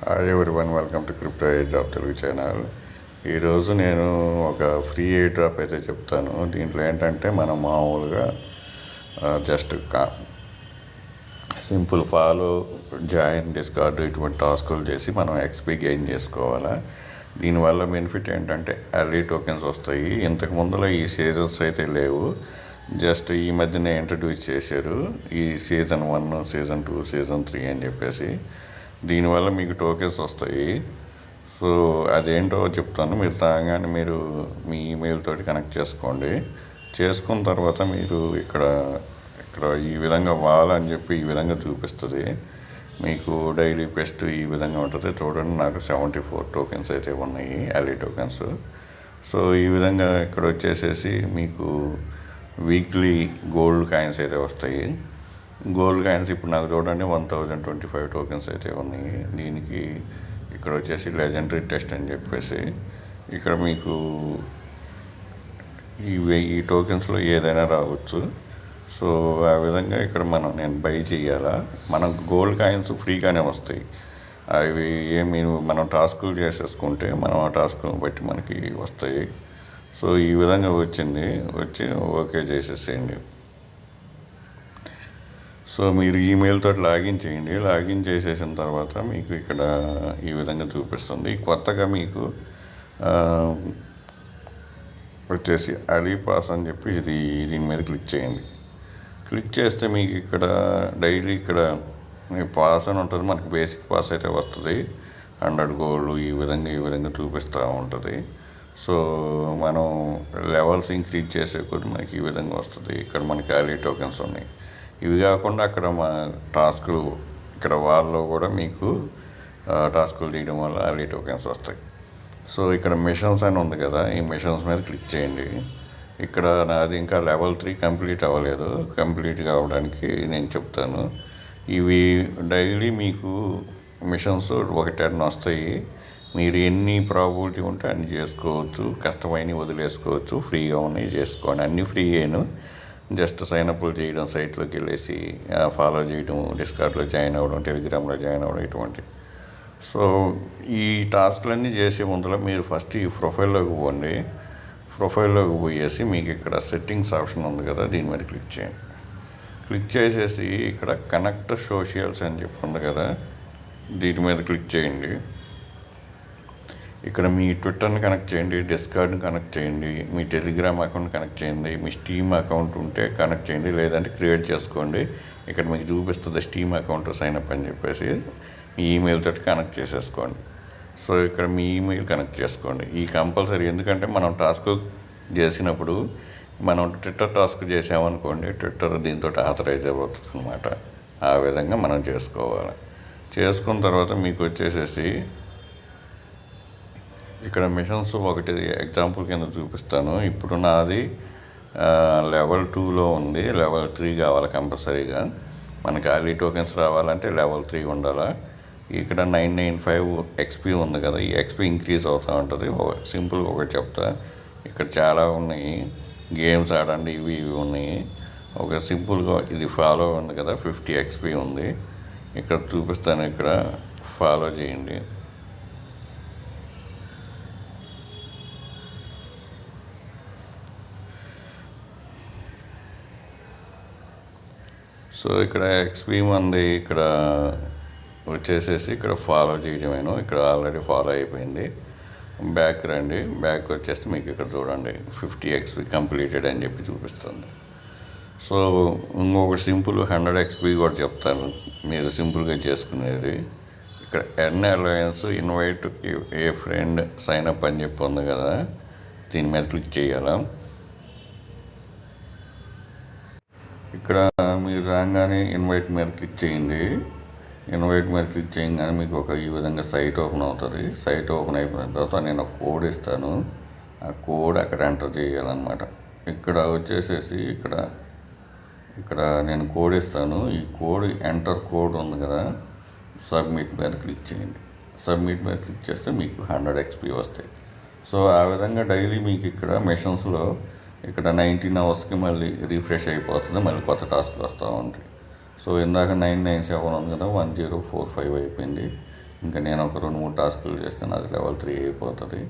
Hi everyone, welcome to crypto air drop Telugu channel. ఈరోజు నేను ఒక ఫ్రీ ఎయిర్ డ్రాప్ అయితే చెప్తాను. దీంట్లో ఏంటంటే మనం మామూలుగా just simple follow, join, discard ఇటువంటి టాస్కులు చేసి మనం ఎక్స్పీ గెయిన్ చేసుకోవాలా. దీనివల్ల బెనిఫిట్ ఏంటంటే ఎర్లీ టోకెన్స్ వస్తాయి. ఇంతకు ముందులో ఈ సీజన్స్ అయితే లేవు, జస్ట్ ఈ మధ్యనే ఇంట్రడ్యూస్ చేశారు ఈ సీజన్ 1, సీజన్ 2, సీజన్ 3 అని చెప్పేసి. దీనివల్ల మీకు టోకెన్స్ వస్తాయి. సో అదేంటో చెప్తాను. మీరు తాగానే మీరు మీ ఈమెయిల్ తోటి కనెక్ట్ చేసుకోండి. చేసుకున్న తర్వాత మీరు ఇక్కడ ఇక్కడ ఈ విధంగా అని చెప్పి ఈ విధంగా చూపిస్తుంది. మీకు డైలీ పెస్ట్ ఈ విధంగా ఉంటుంది. చూడండి, నాకు 74 టోకెన్స్ అయితే ఉన్నాయి, ఎల్ఈ టోకెన్స్. సో ఈ విధంగా ఇక్కడ వచ్చేసేసి మీకు వీక్లీ గోల్డ్ కాయిన్స్ అయితే వస్తాయి. గోల్డ్ కాయిన్స్ ఇప్పుడు నాకు చూడండి 1025 టోకెన్స్ అయితే ఉన్నాయి. దీనికి ఇక్కడ వచ్చేసి లెజెండరీ టెస్ట్ అని చెప్పేసి ఇక్కడ మీకు ఈ టోకెన్స్లో ఏదైనా రావచ్చు. సో ఆ విధంగా ఇక్కడ నేను బై చేయాలా. మనకు గోల్డ్ కాయిన్స్ ఫ్రీగానే వస్తాయి. అవి మనం టాస్కులు చేసేసుకుంటే మనం ఆ టాస్క్ను బట్టి మనకి వస్తాయి. సో ఈ విధంగా వచ్చి ఓకే చేసేసేయండి. సో మీరు ఈమెయిల్ తోటి లాగిన్ చేయండి. లాగిన్ చేసేసిన తర్వాత మీకు ఇక్కడ ఈ విధంగా చూపిస్తుంది. కొత్తగా మీకు వచ్చేసి అలీ పాస్ అని చెప్పి దీని మీద క్లిక్ చేయండి. క్లిక్ చేస్తే మీకు ఇక్కడ డైలీ ఇక్కడ మీ పాస్ అని ఉంటుంది. మనకి బేసిక్ పాస్ అయితే వస్తుంది. 100 గోల్డ్ ఈ విధంగా చూపిస్తూ ఉంటుంది. సో మనం లెవెల్స్ ఇంక్రీజ్ చేసే కొద్ది మనకి ఈ విధంగా వస్తుంది. ఇక్కడ మనకి అలీ టోకెన్స్ ఉన్నాయి. ఇవి కాకుండా అక్కడ మా టాస్కులు ఇక్కడ వాళ్ళలో కూడా మీకు టాస్కులు చేయడం వల్ల అలీ టోకెన్స్ వస్తాయి. సో ఇక్కడ మిషన్స్ అని ఉంది కదా, ఈ మిషన్స్ మీద క్లిక్ చేయండి. ఇక్కడ నాది ఇంకా లెవెల్ 3 కంప్లీట్ అవ్వలేదు. కంప్లీట్ కావడానికి నేను చెప్తాను. ఇవి డైలీ మీకు మిషన్స్ ఒక 10 వస్తాయి. మీరు ఎన్ని ప్రాబిలిటీ ఉంటే అన్ని చేసుకోవచ్చు. కష్టమైనవి వదిలేసుకోవచ్చు. ఫ్రీగా ఉన్నాయి చేసుకోండి. అన్నీ ఫ్రీ అయ్యాను. జస్ట్ సైనప్లు చేయడం, సైట్లోకి వెళ్ళేసి ఫాలో చేయడం, డిస్కార్డ్లో జాయిన్ అవ్వడం, టెలిగ్రామ్లో జాయిన్ అవ్వడం ఇటువంటి. సో ఈ టాస్క్లన్నీ చేసే ముందులో మీరు ఫస్ట్ ఈ ప్రొఫైల్లోకి పోండి. ప్రొఫైల్లోకి పోయేసి మీకు ఇక్కడ సెట్టింగ్స్ ఆప్షన్ ఉంది కదా, దీని మీద క్లిక్ చేయండి. క్లిక్ చేసేసి ఇక్కడ కనెక్ట్ సోషల్స్ అని చెప్పి ఉంది కదా, దీని మీద క్లిక్ చేయండి. ఇక్కడ మీ ట్విట్టర్ని కనెక్ట్ చేయండి, డిస్కార్డ్ని కనెక్ట్ చేయండి, మీ టెలిగ్రామ్ అకౌంట్ కనెక్ట్ చేయండి, మీ స్టీమ్ అకౌంట్ ఉంటే కనెక్ట్ చేయండి, లేదంటే క్రియేట్ చేసుకోండి. ఇక్కడ మీకు చూపిస్తుంది స్టీమ్ అకౌంట్ సైన్అప్ అని చెప్పేసి. మీ ఈమెయిల్ తోటి కనెక్ట్ చేసేసుకోండి. సో ఇక్కడ మీ ఈమెయిల్ కనెక్ట్ చేసుకోండి. ఈ కంపల్సరీ, ఎందుకంటే మనం టాస్క్ చేసినప్పుడు మనం ట్విట్టర్ టాస్క్ చేసామనుకోండి, ట్విట్టర్ దీంతో ఆథరైజ్ అవుతుంది అనమాట. ఆ విధంగా మనం చేసుకోవాలి. చేసుకున్న తర్వాత మీకు వచ్చేసేసి ఇక్కడ మిషన్స్ ఒకటి ఎగ్జాంపుల్ కింద చూపిస్తాను. ఇప్పుడు నాది లెవెల్ 2లో ఉంది. లెవెల్ 3 కావాలి కంపల్సరీగా. మనకి అలీ టోకెన్స్ రావాలంటే లెవెల్ 3 ఉండాలా. ఇక్కడ 995 ఎక్స్పీ ఉంది కదా, ఈ ఎక్స్పీ ఇంక్రీజ్ అవుతూ ఉంటుంది. సింపుల్గా ఒకటి చెప్తా. ఇక్కడ చాలా ఉన్నాయి. గేమ్స్ ఆడండి, ఇవి ఉన్నాయి. ఒక సింపుల్గా ఇది ఫాలో ఉంది కదా, 50 ఎక్స్పీ ఉంది. ఇక్కడ చూపిస్తాను. ఇక్కడ ఫాలో చేయండి. సో ఇక్కడ ఎక్స్పీ ఉంది. ఇక్కడ వచ్చేసేసి ఇక్కడ ఫాలో చేయడమేను. ఇక్కడ ఆల్రెడీ ఫాలో అయిపోయింది. బ్యాక్ రండి. బ్యాక్ వచ్చేస్తే మీకు ఇక్కడ చూడండి 50 ఎక్స్పీ కంప్లీటెడ్ అని చెప్పి చూపిస్తుంది. సో ఇంకొకటి సింపుల్ 100 ఎక్స్పీ కూడా చెప్తాను, మీరు సింపుల్గా చేసుకునేది. ఇక్కడ ఎర్న్ అలయన్స్, ఇన్వైట్ ఏ ఫ్రెండ్, సైన్అప్ అని చెప్పి ఉంది కదా, దీని మీద క్లిక్ చేయాలా. ఇక్కడ మీరు రాగానే ఇన్వైట్ మీద క్లిక్ చేయండి. ఇన్వైట్ మీద క్లిక్ చేయగానే మీకు ఈ విధంగా సైట్ ఓపెన్ అవుతుంది. సైట్ ఓపెన్ అయిపోయిన తర్వాత నేను ఒక కోడ్ ఇస్తాను. ఆ కోడ్ అక్కడ ఎంటర్ చేయాలన్నమాట. ఇక్కడ వచ్చేసేసి ఇక్కడ నేను కోడ్ ఇస్తాను. ఈ కోడ్ ఎంటర్ కోడ్ ఉంది కదా, సబ్మిట్ మీద క్లిక్ చేయండి. సబ్మిట్ మీద క్లిక్ చేస్తే మీకు 100 ఎక్స్పీ వస్తాయి. సో ఆ విధంగా డైలీ మీకు ఇక్కడ మిషన్స్లో ఇక్కడ 19 అవర్స్కి మళ్ళీ రిఫ్రెష్ అయిపోతుంది. మళ్ళీ కొత్త టాస్క్లు వస్తూ ఉంటాయి. సో ఇందాక 997 ఉంది కదా, 1045 అయిపోయింది. ఇంకా నేను ఒక 2-3 టాస్కులు చేస్తాను, అది లెవెల్ 3 అయిపోతుంది.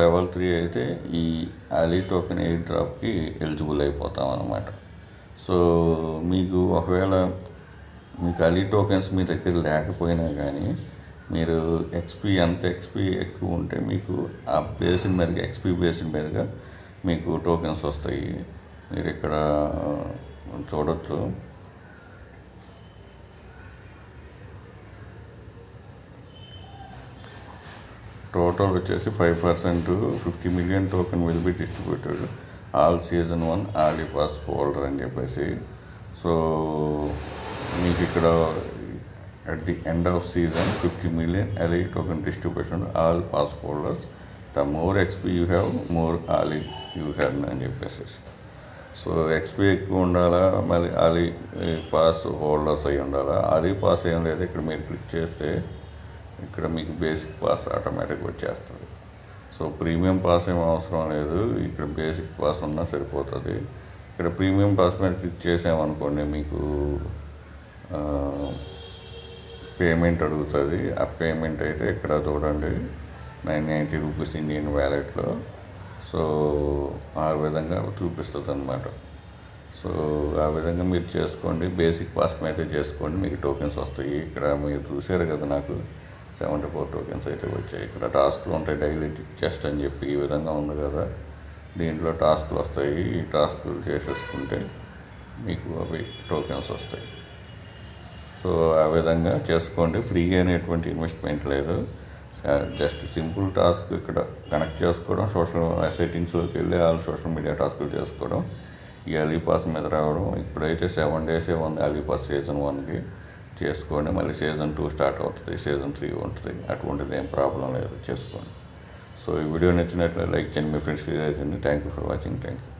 లెవెల్ 3 అయితే ఈ అలీ టోకెన్ ఎయిర్ డ్రాప్కి ఎలిజిబుల్ అయిపోతాం అన్నమాట. సో మీకు ఒకవేళ మీకు అలీ టోకెన్స్ మీ దగ్గర లేకపోయినా కానీ మీరు ఎంత ఎక్స్పీ ఎక్కువ ఉంటే మీకు ఆ బేసిన్ మీదగా ఎక్స్పీ బేసిన్ మీదగా మీకు టోకెన్స్ వస్తాయి. మీరు ఇక్కడ చూడొచ్చు. టోటల్ వచ్చేసి 5% 50 million token will be distributed all season 1 Ali pass holder అని చెప్పేసి. సో మీకు ఇక్కడ at the end of season 50 million Ali token distribution all pass holders. The more XP you have more Ali you have అని చెప్పేసి. సో ఎక్స్పీ ఎక్కువ ఉండాలా, మళ్ళీ Ali pass holders అయి ఉండాలా. ఆలీ పాస్ ఏం లేదు, ఇక్కడ మీరు క్లిక్ చేస్తే ఇక్కడ మీకు బేసిక్ పాస్ ఆటోమేటిక్గా వచ్చేస్తుంది. సో ప్రీమియం పాస్ ఏం అవసరం లేదు, ఇక్కడ బేసిక్ పాస్ ఉన్నా సరిపోతుంది. ఇక్కడ ప్రీమియం పాస్ మీద క్లిక్ చేసామనుకోండి మీకు పేమెంట్ అడుగుతుంది. ఆ పేమెంట్ అయితే ఇక్కడ చూడండి 990 రూపీస్ ఇండియన్ వ్యాలెట్లో. సో ఆ విధంగా చూపిస్తుంది అన్నమాట. సో ఆ విధంగా మీరు చేసుకోండి, బేసిక్ పాస్ మీద చేసుకోండి, మీకు టోకెన్స్ వస్తాయి. ఇక్కడ మీరు చూసారు కదా, నాకు 74 టోకెన్స్ అయితే వచ్చాయి. ఇక్కడ టాస్క్లు ఉంటాయి, డైలీ చెస్ట్ అని చెప్పి ఈ విధంగా ఉంది కదా, దీంట్లో టాస్క్లు వస్తాయి. ఈ టాస్క్లు చేసేసుకుంటే మీకు అవి టోకెన్స్ వస్తాయి. సో ఆ విధంగా చేసుకోండి, ఫ్రీగా అనేటువంటి ఇన్వెస్ట్మెంట్ లేదు. జస్ట్ సింపుల్ టాస్క్ ఇక్కడ కనెక్ట్ చేసుకోవడం, సోషల్ సెట్టింగ్స్లోకి వెళ్ళి ఆల్ సోషల్ మీడియా టాస్కులు చేసుకోవడం, ఈ అలీ పాస్ మీద రావడం. ఇప్పుడైతే 7 days ఉంది అలీ పాస్ సీజన్ 1కి. చేసుకోండి, మళ్ళీ సీజన్ 2 స్టార్ట్ అవుతుంది, సీజన్ 3 ఉంటుంది, అటువంటిది ఏం ప్రాబ్లం లేదు, చేసుకోండి. సో ఈ వీడియో నచ్చినట్లయితే లైక్ చేయండి, మీ ఫ్రెండ్స్కి షేర్ చేయండి. Thank you for watching. Thank you.